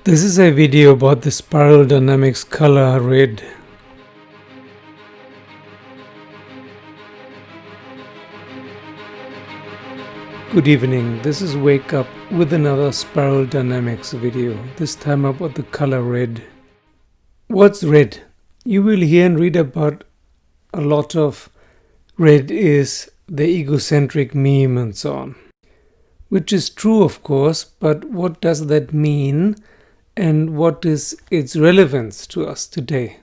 This is a video about the spiral dynamics color red. Good evening, this is Wake Up with another spiral dynamics video, this time about the color red. What's red? You will hear and read about a lot of red is the egocentric meme and so on. Which is true, of course, but what does that mean and what is its relevance to us today?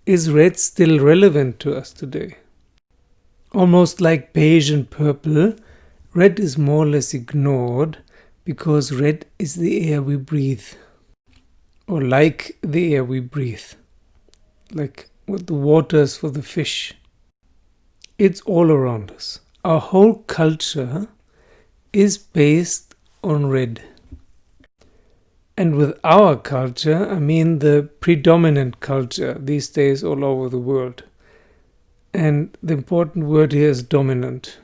Is red still relevant to us today? Almost like beige and purple, red is more or less ignored because red is the air we breathe. Or like the air we breathe. Like what the water is for the fish. It's all around us. Our whole culture is based on red. And with our culture, I mean the predominant culture these days all over the world. And the important word here is dominant.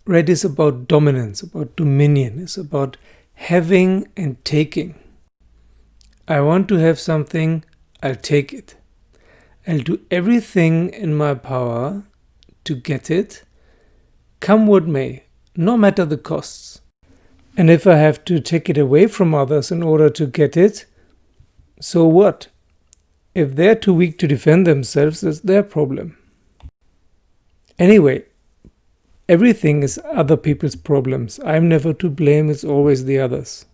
Red is about dominance, about dominion. It's about having and taking. I want to have something, I'll take it. I'll do everything in my power to get it, come what may, no matter the costs. And if I have to take it away from others in order to get it, so what? If they're too weak to defend themselves, that's their problem. Anyway, everything is other people's problems. I'm never to blame, it's always the others.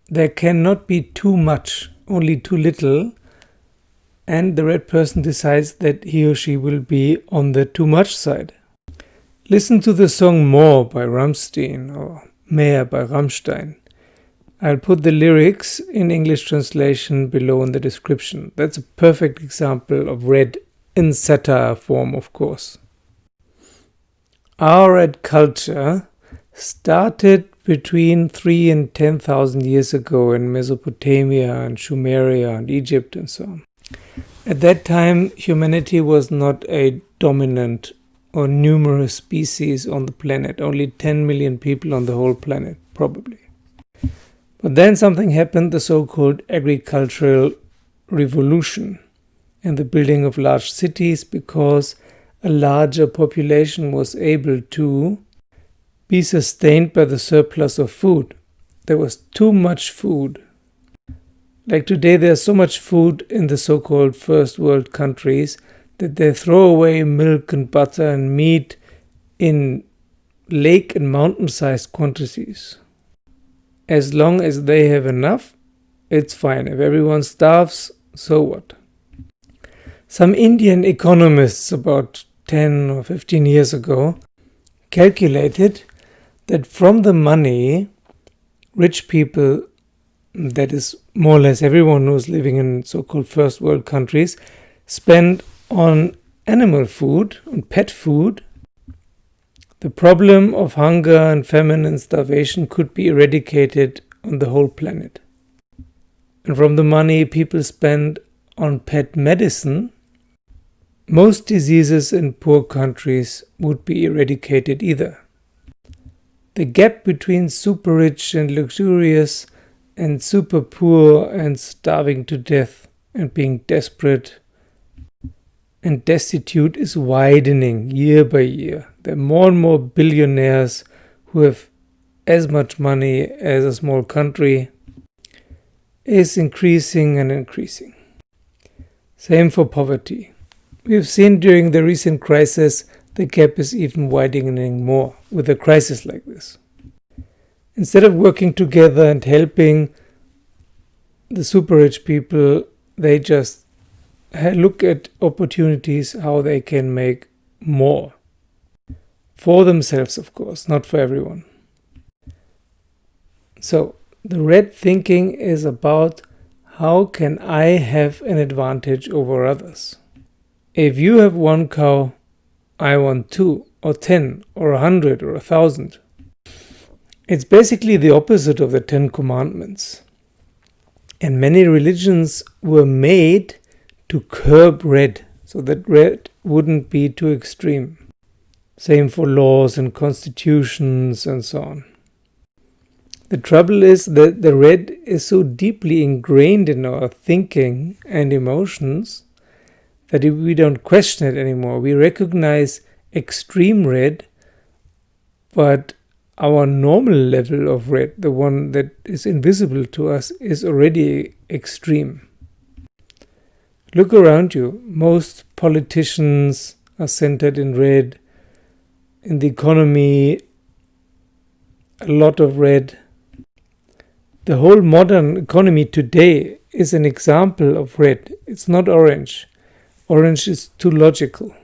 There cannot be too much, only too little, and the red person decides that he or she will be on the too much side. Listen to the song More by Rammstein or Mehr by Rammstein. I'll put the lyrics in English translation below in the description. That's a perfect example of red in satire form, of course. Our red culture started between 3,000 and 10,000 years ago in Mesopotamia and Sumeria and Egypt and so on. At that time, humanity was not a dominant or numerous species on the planet. Only 10 million people on the whole planet, probably. But then something happened, the so-called agricultural revolution and the building of large cities, because a larger population was able to be sustained by the surplus of food. There was too much food. Like today, there's so much food in the so-called first world countries that they throw away milk and butter and meat in lake and mountain-sized quantities. As long as they have enough, it's fine. If everyone starves, so what? Some Indian economists about 10 or 15 years ago calculated that from the money rich people, that is more or less everyone who's living in so-called first world countries, spend on animal food, on pet food, the problem of hunger and famine and starvation could be eradicated on the whole planet. And from the money people spend on pet medicine, most diseases in poor countries would be eradicated either. The gap between super rich and luxurious and super poor and starving to death and being desperate and destitute is widening year by year. There are more and more billionaires who have as much money as a small country. Is increasing and increasing. Same for poverty. We've seen during the recent crisis the gap is even widening more with a crisis like this. Instead of working together and helping the super rich people, they just look at opportunities how they can make more. For themselves, of course, not for everyone. So, the red thinking is about how can I have an advantage over others. If you have 1 cow, I want 2 or 10 or 100 or 1,000. It's basically the opposite of the 10 Commandments. And many religions were made to curb red, so that red wouldn't be too extreme. Same for laws and constitutions and so on. The trouble is that the red is so deeply ingrained in our thinking and emotions that we don't question it anymore. We recognize extreme red, but our normal level of red, the one that is invisible to us, is already extreme. Look around you. Most politicians are centered in red. In the economy, a lot of red. The whole modern economy today is an example of red. It's not orange. Orange is too logical.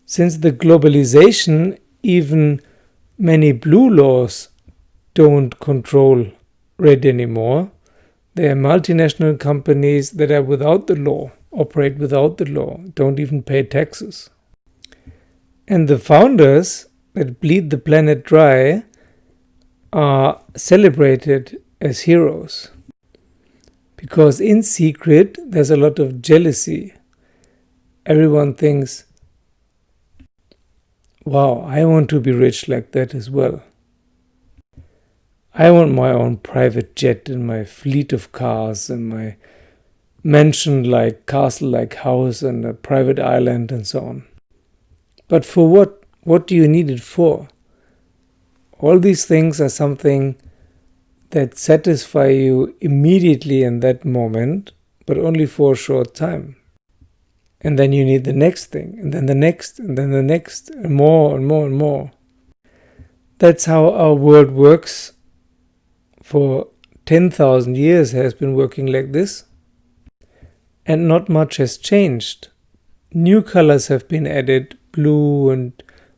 Since the globalization, even many blue laws don't control red anymore. There are multinational companies that are without the law, operate without the law, don't even pay taxes. And the founders that bleed the planet dry are celebrated as heroes. Because in secret, there's a lot of jealousy. Everyone thinks, wow, I want to be rich like that as well. I want my own private jet and my fleet of cars and my mansion-like, castle-like house and a private island and so on. But for what? What do you need it for? All these things are something that satisfy you immediately in that moment, but only for a short time. And then you need the next thing, and then the next, and then the next, and more and more and more. That's how our world works. For 10,000 years has been working like this. And not much has changed. New colors have been added, blue and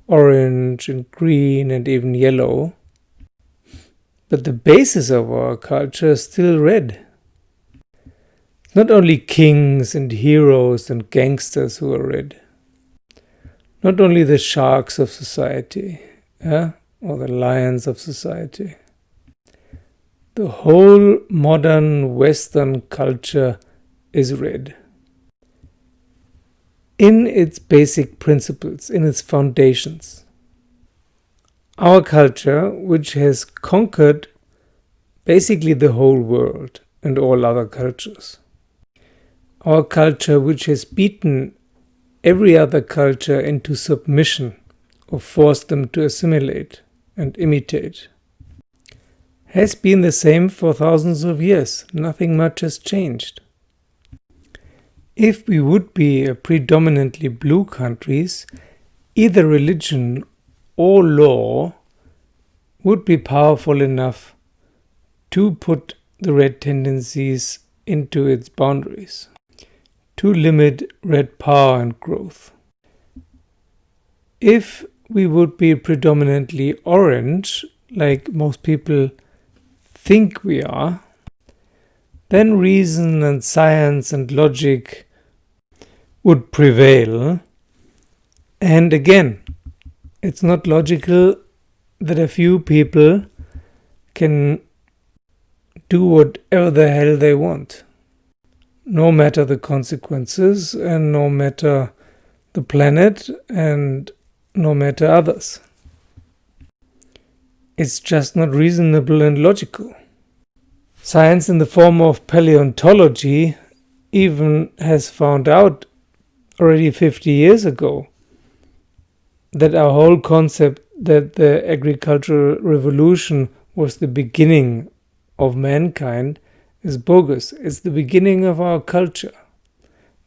orange and green and even yellow. But the basis of our culture is still red. Not only kings and heroes and gangsters who are red. Not only the sharks of society, or the lions of society. The whole modern Western culture is red. In its basic principles, in its foundations. Our culture, which has conquered basically the whole world and all other cultures. Our culture, which has beaten every other culture into submission or forced them to assimilate and imitate, has been the same for thousands of years. Nothing much has changed. If we would be a predominantly blue countries, either religion or law would be powerful enough to put the red tendencies into its boundaries, to limit red power and growth. If we would be predominantly orange, like most people think we are, then reason and science and logic would prevail. And again, it's not logical that a few people can do whatever the hell they want, no matter the consequences and no matter the planet and no matter others. It's just not reasonable and logical. Science in the form of paleontology even has found out already 50 years ago that our whole concept that the agricultural revolution was the beginning of mankind is bogus. It's the beginning of our culture.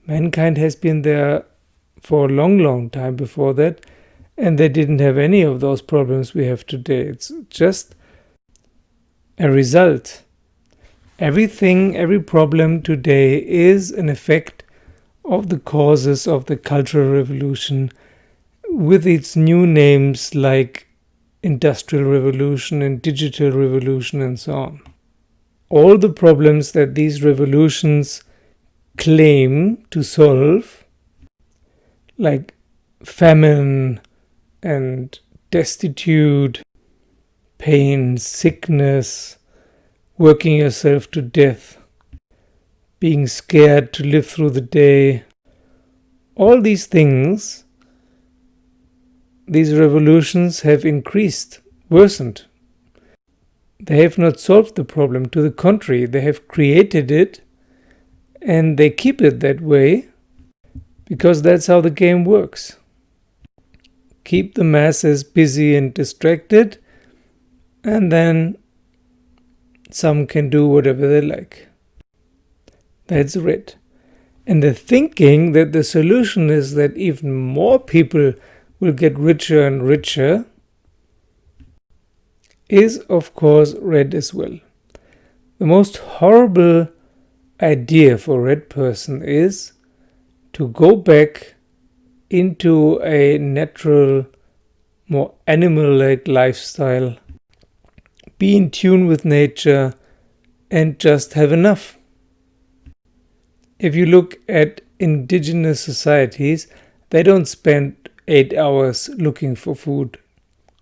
Mankind has been there for a long, long time before that, and they didn't have any of those problems we have today. It's just a result. Everything, every problem today is an effect of the causes of the Cultural Revolution with its new names like Industrial Revolution and Digital Revolution and so on. All the problems that these revolutions claim to solve, like famine and destitute, pain, sickness, working yourself to death, being scared to live through the day. All these things, these revolutions have increased, worsened. They have not solved the problem. To the contrary, they have created it and they keep it that way because that's how the game works. Keep the masses busy and distracted, and then some can do whatever they like. That's red. And the thinking that the solution is that even more people will get richer and richer is, of course, red as well. The most horrible idea for a red person is to go back into a natural, more animal-like lifestyle, be in tune with nature, and just have enough. If you look at indigenous societies, they don't spend 8 hours looking for food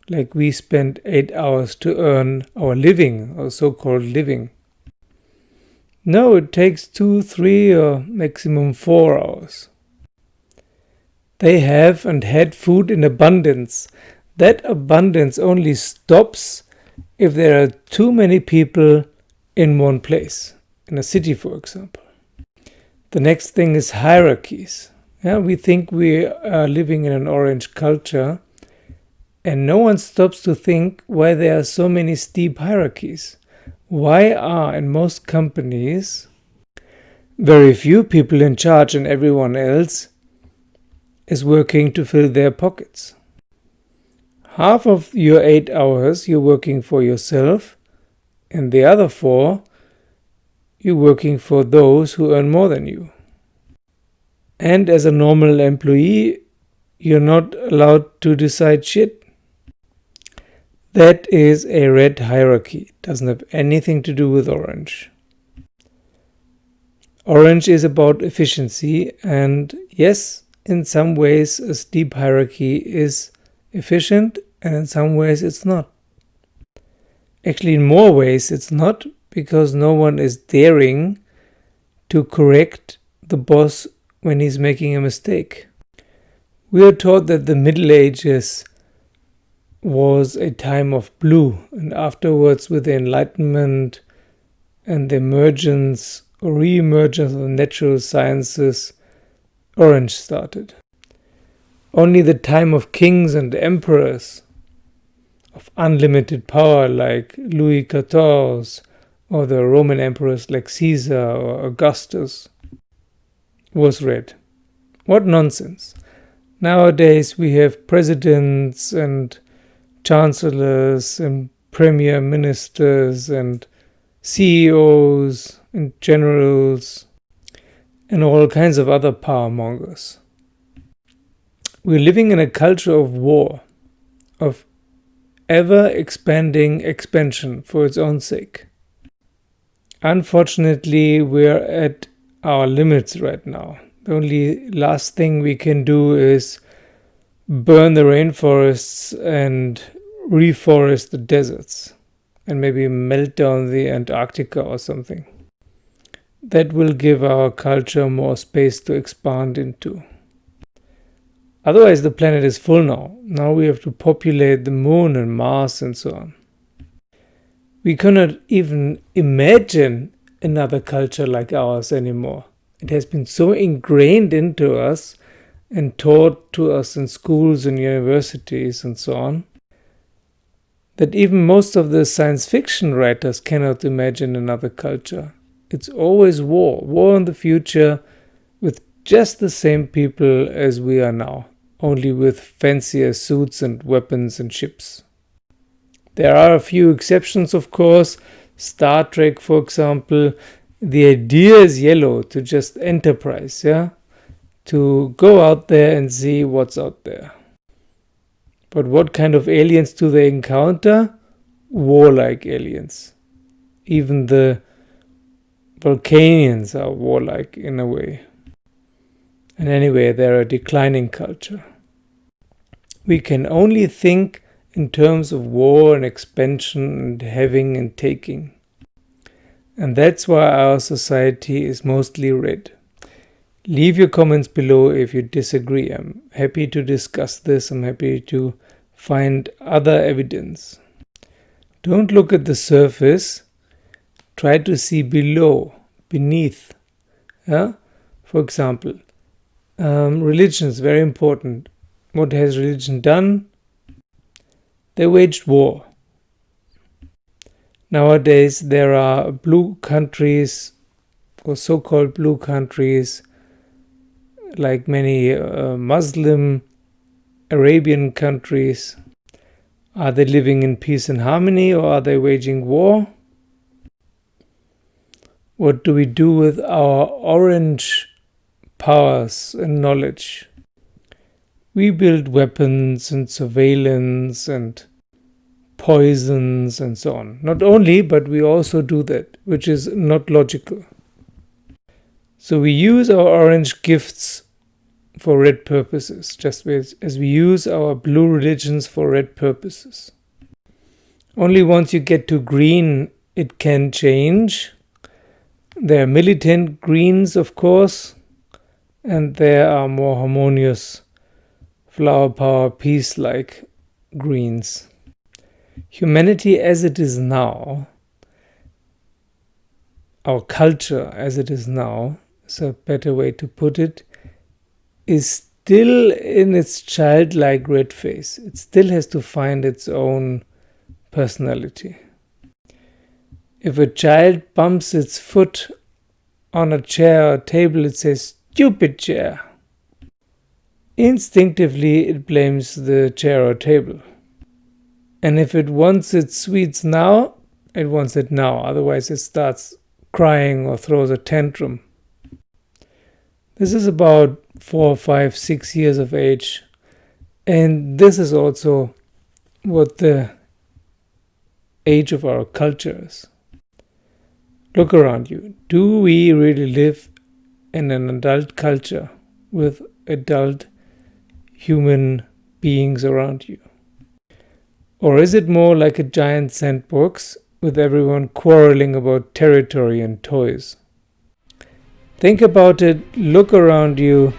like we spend 8 hours to earn our living, or so-called living. No, it takes 2, 3, or maximum 4 hours. They have and had food in abundance. That abundance only stops if there are too many people in one place, in a city, for example. The next thing is hierarchies. We think we are living in an orange culture, and no one stops to think why there are so many steep hierarchies. Why are, in most companies, very few people in charge and everyone else is working to fill their pockets? Half of your 8 hours you're working for yourself, and the other 4 you're working for those who earn more than you. And as a normal employee, you're not allowed to decide shit. That is a red hierarchy. It doesn't have anything to do with orange. Orange is about efficiency, and yes, in some ways a steep hierarchy is efficient, and in some ways it's not. Actually, in more ways it's not, because no one is daring to correct the boss when he's making a mistake. We are taught that the Middle Ages was a time of blue, and afterwards, with the Enlightenment and the emergence or re-emergence of the natural sciences, orange started. Only the time of kings and emperors of unlimited power like Louis XIV or the Roman emperors like Caesar or Augustus was red. What nonsense. Nowadays we have presidents and chancellors and premier ministers and CEOs and generals and all kinds of other power mongers. We're living in a culture of war, of ever-expanding expansion for its own sake. Unfortunately, we're at our limits right now. The only last thing we can do is burn the rainforests and reforest the deserts, and maybe melt down the Antarctica or something. That will give our culture more space to expand into. Otherwise, the planet is full now. Now we have to populate the moon and Mars and so on. We cannot even imagine another culture like ours anymore. It has been so ingrained into us and taught to us in schools and universities and so on, that even most of the science fiction writers cannot imagine another culture. It's always war in the future with just the same people as we are now, only with fancier suits and weapons and ships. There are a few exceptions, of course. Star Trek, for example, the idea is yellow, to just enterprise, to go out there and see what's out there. But what kind of aliens do they encounter? Warlike aliens. Even the Vulcanians are warlike in a way. And anyway, they're a declining culture. We can only think in terms of war and expansion and having and taking. And that's why our society is mostly red. Leave your comments below if you disagree. I'm happy to discuss this. I'm happy to find other evidence. Don't look at the surface. Try to see below, beneath. Yeah? For example, religion is very important. What has religion done? They waged war. Nowadays there are blue countries, or so-called blue countries, like many Muslim Arabian countries. Are they living in peace and harmony, or are they waging war? What do we do with our orange powers and knowledge? We build weapons and surveillance and poisons and so on. Not only, but we also do that, which is not logical. So we use our orange gifts for red purposes, just as we use our blue religions for red purposes. Only once you get to green, it can change. There are militant greens, of course, and there are more harmonious, flower power, peace-like greens. Humanity as it is now, our culture as it is now, is a better way to put it, is still in its childlike red phase. It still has to find its own personality. If a child bumps its foot on a chair or table, it says, "Stupid chair." Instinctively, it blames the chair or table. And if it wants its sweets now, it wants it now. Otherwise, it starts crying or throws a tantrum. This is about 4, 5, 6 years of age. And this is also what the age of our culture is. Look around you. Do we really live in an adult culture with adult human beings around you? Or is it more like a giant sandbox with everyone quarreling about territory and toys? Think about it, look around you,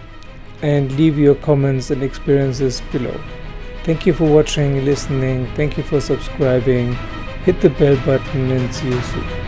and leave your comments and experiences below. Thank you for watching, listening. Thank you for subscribing. Hit the bell button and see you soon.